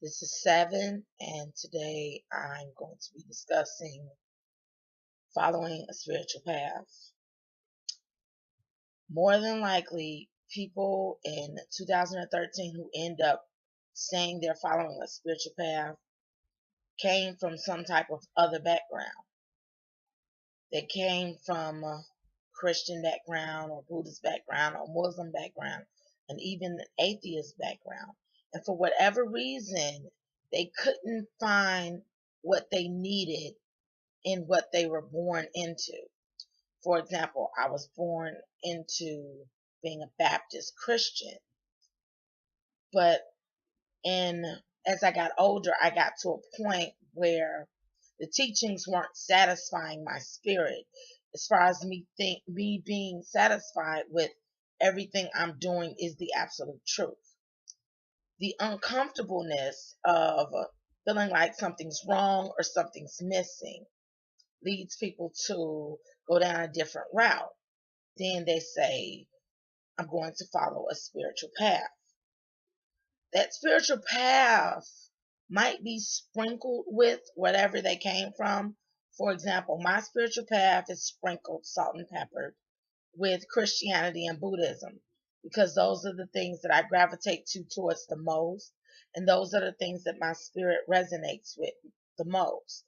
This is 7, and today I'm going to be discussing following a spiritual path. More than likely, people in 2013 who end up saying they're following a spiritual path came from some type of other background. They came from a Christian background or Buddhist background or Muslim background and even an atheist background. And for whatever reason, they couldn't find what they needed in what they were born into. For example, I was born into being a Baptist Christian, but in as I got older, I got to a point where the teachings weren't satisfying my spirit as far as me being satisfied with everything I'm doing is the absolute truth. The uncomfortableness of feeling like something's wrong or something's missing leads people to go down a different route. Then they say, I'm going to follow a spiritual path. That spiritual path might be sprinkled with whatever they came from. For example, my spiritual path is sprinkled, salt and peppered, with Christianity and Buddhism, because those are the things that I gravitate towards the most, and those are the things that my spirit resonates with the most.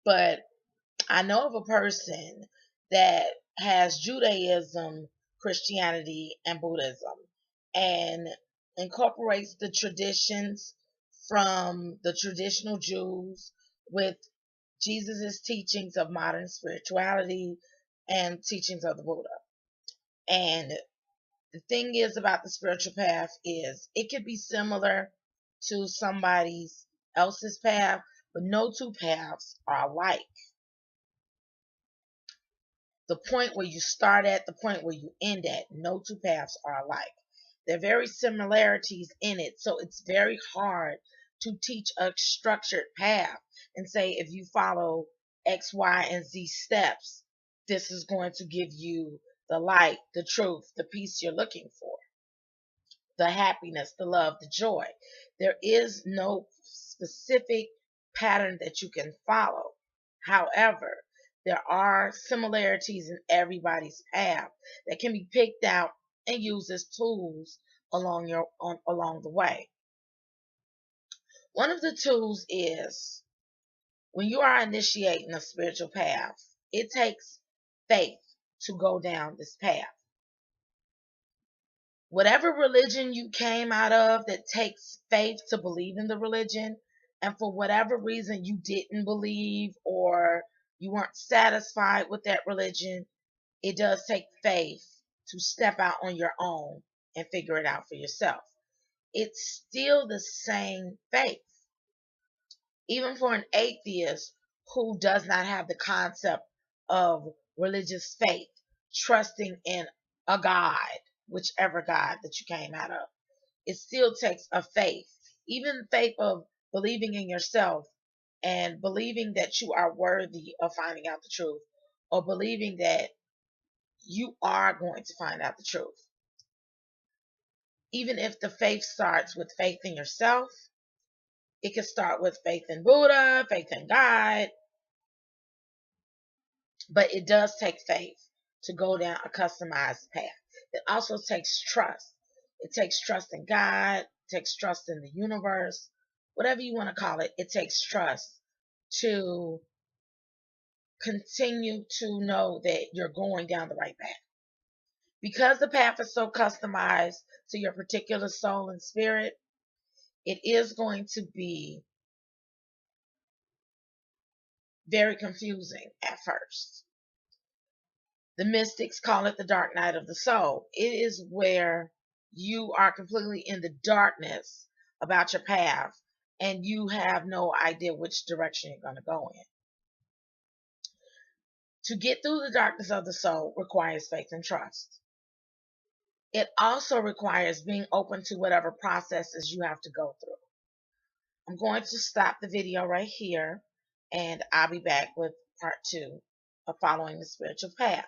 But I know of a person that has Judaism, Christianity, and Buddhism, and incorporates the traditions from the traditional Jews with Jesus' teachings of modern spirituality and teachings of the Buddha. And the thing is about the spiritual path is it could be similar to somebody else's path, but no two paths are alike. The point where you start at, the point where you end at, no two paths are alike. There are very similarities in it, so it's very hard to teach a structured path and say if you follow X, Y, and Z steps, this is going to give you the light, the truth, the peace you're looking for, the happiness, the love, the joy. There is no specific pattern that you can follow. However, there are similarities in everybody's path that can be picked out and used as tools along the way. One of the tools is when you are initiating a spiritual path, it takes faith to go down this path. Whatever religion you came out of that takes faith to believe in the religion, and for whatever reason you didn't believe or you weren't satisfied with that religion, it does take faith to step out on your own and figure it out for yourself. It's still the same faith. Even for an atheist who does not have the concept of religious faith, trusting in a God, whichever God that you came out of, it still takes a faith. Even faith of believing in yourself and believing that you are worthy of finding out the truth, or believing that you are going to find out the truth. Even if the faith starts with faith in yourself, it can start with faith in Buddha, faith in God, but it does take faith to go down a customized path. It also takes trust. It takes trust in God, it takes trust in the universe, whatever you want to call it. It takes trust to continue to know that you're going down the right path. Because the path is so customized to your particular soul and spirit, it is going to be very confusing at first. The mystics call it the dark night of the soul. It is where you are completely in the darkness about your path and you have no idea which direction you're going to go in. To get through the darkness of the soul requires faith and trust. It also requires being open to whatever processes you have to go through. I'm going to stop the video right here, and I'll be back with part 2 of following the spiritual path.